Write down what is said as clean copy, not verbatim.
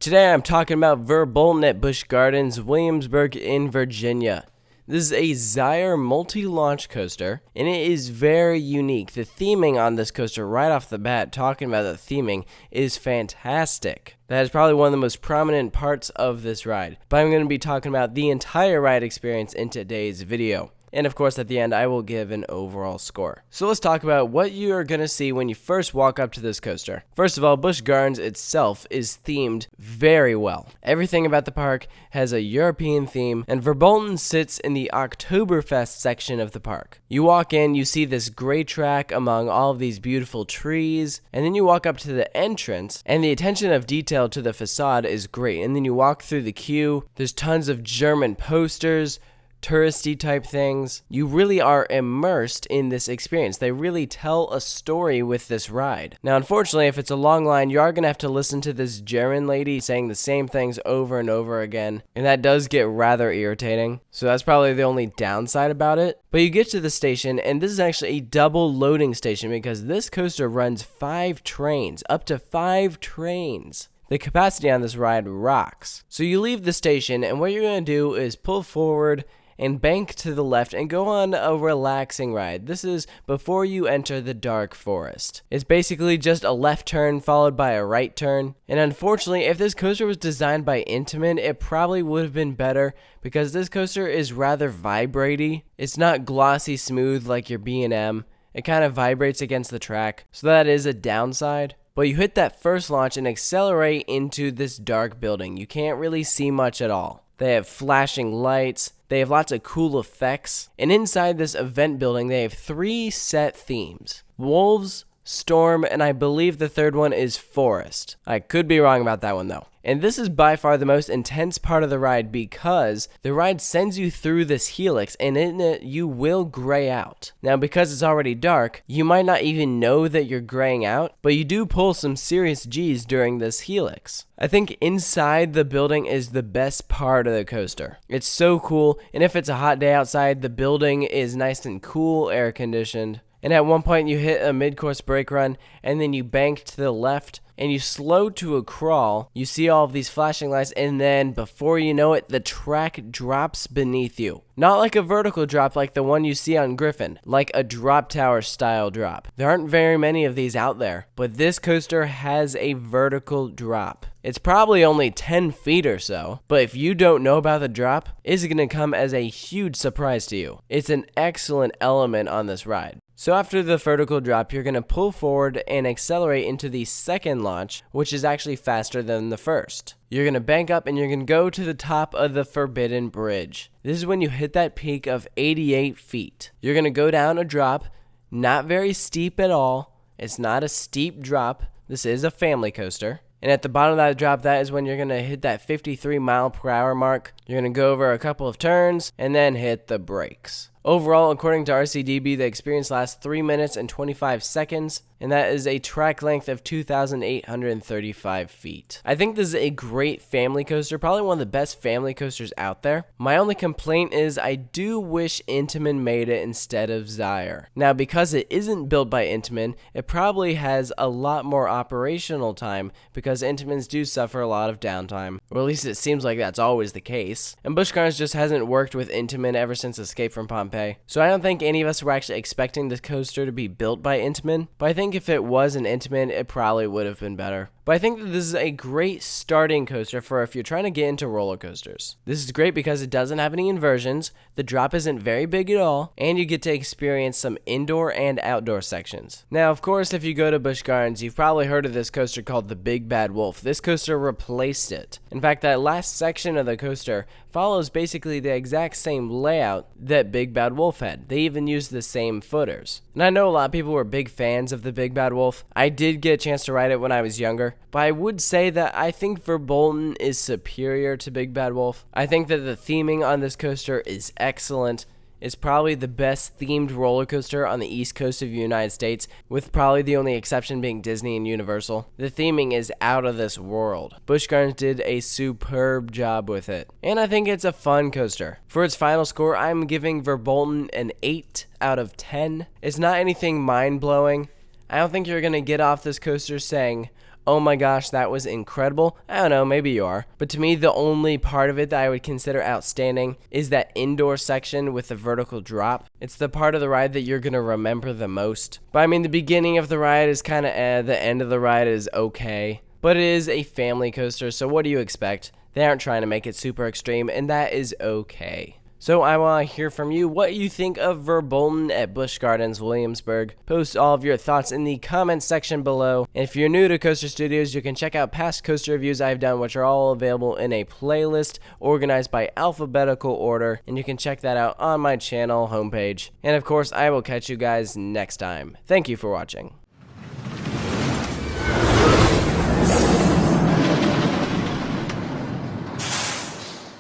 Today I'm talking about Verbolten at Busch Gardens, Williamsburg in Virginia. This is a Zierer multi-launch coaster, and it is very unique. The theming on this coaster right off the bat, talking about the theming, is fantastic. That is probably one of the most prominent parts of this ride. But I'm going to be talking about the entire ride experience in today's video. And of course, at the end, I will give an overall score. So let's talk about what you are going to see when you first walk up to this coaster. First of all, Busch Gardens itself is themed very well. Everything about the park has a European theme, and Verbolten sits in the Oktoberfest section of the park. You walk in, you see this great track among all of these beautiful trees, and then you walk up to the entrance, and the attention of detail to the facade is great. And then you walk through the queue, there's tons of German posters, touristy type things. You really are immersed in this experience. They really tell a story with this ride. Now, unfortunately, if it's a long line, you are going to have to listen to this German lady saying the same things over and over again, and that does get rather irritating. So that's probably the only downside about it. But you get to the station, and this is actually a double loading station because this coaster runs 5 trains, up to 5 trains. The capacity on this ride rocks. So you leave the station, and what you're going to do is pull forward and bank to the left and go on a relaxing ride. This is before you enter the dark forest. It's basically just a left turn followed by a right turn. And unfortunately, if this coaster was designed by Intamin, it probably would have been better because this coaster is rather vibraty. It's not glossy smooth like your B&M. It kind of vibrates against the track, so that is a downside. But you hit that first launch and accelerate into this dark building. You can't really see much at all. They have flashing lights, they have lots of cool effects, and inside this event building they have 3 set themes: wolves, storm, and I believe the third one is forest. I could be wrong about that one though. And this is by far the most intense part of the ride because the ride sends you through this helix and in it you will gray out. Now because it's already dark, you might not even know that you're graying out, but you do pull some serious G's during this helix. I think inside the building is the best part of the coaster. It's so cool, and if it's a hot day outside, the building is nice and cool, air conditioned. And at one point you hit a mid-course brake run, and then you bank to the left, and you slow to a crawl. You see all of these flashing lights, and then before you know it, the track drops beneath you. Not like a vertical drop like the one you see on Griffin, like a drop tower style drop. There aren't very many of these out there, but this coaster has a vertical drop. It's probably only 10 feet or so, but if you don't know about the drop, it's going to come as a huge surprise to you. It's an excellent element on this ride. So after the vertical drop, you're going to pull forward and accelerate into the second launch, which is actually faster than the first. You're going to bank up and you're going to go to the top of the Forbidden Bridge. This is when you hit that peak of 88 feet. You're going to go down a drop, not very steep at all. It's not a steep drop. This is a family coaster. And at the bottom of that drop, that is when you're going to hit that 53 mile per hour mark. You're going to go over a couple of turns and then hit the brakes. Overall, according to RCDB, the experience lasts 3 minutes and 25 seconds, and that is a track length of 2,835 feet. I think this is a great family coaster, probably one of the best family coasters out there. My only complaint is I do wish Intamin made it instead of Zierer. Now, because it isn't built by Intamin, it probably has a lot more operational time because Intamins do suffer a lot of downtime, or at least it seems like that's always the case. And Busch Gardens just hasn't worked with Intamin ever since Escape from Pompeii. So I don't think any of us were actually expecting this coaster to be built by Intamin, but I think if it was an Intamin, it probably would have been better. But I think that this is a great starting coaster for if you're trying to get into roller coasters. This is great because it doesn't have any inversions, the drop isn't very big at all, and you get to experience some indoor and outdoor sections. Now, of course, if you go to Busch Gardens, you've probably heard of this coaster called the Big Bad Wolf. This coaster replaced it. In fact, that last section of the coaster follows basically the exact same layout that Big Bad Wolf had. They even used the same footers. And I know a lot of people were big fans of the Big Bad Wolf. I did get a chance to ride it when I was younger, but I would say that I think Verbolten is superior to Big Bad Wolf. I think that the theming on this coaster is excellent. It's probably the best themed roller coaster on the east coast of the United States, with probably the only exception being Disney and Universal. The theming is out of this world. Busch Gardens did a superb job with it, and I think it's a fun coaster. For its final score, I'm giving Verbolten an 8 out of 10. It's not anything mind-blowing. I don't think you're going to get off this coaster saying, oh my gosh, that was incredible. I don't know, maybe you are. But to me, the only part of it that I would consider outstanding is that indoor section with the vertical drop. It's the part of the ride that you're going to remember the most. But I mean, the beginning of the ride is kind of the end of the ride is okay. But it is a family coaster, so what do you expect? They aren't trying to make it super extreme, and that is okay. So I want to hear from you what you think of Verbolten at Busch Gardens, Williamsburg. Post all of your thoughts in the comments section below. And if you're new to Coaster Studios, you can check out past coaster reviews I've done, which are all available in a playlist organized by alphabetical order. And you can check that out on my channel homepage. And of course, I will catch you guys next time. Thank you for watching.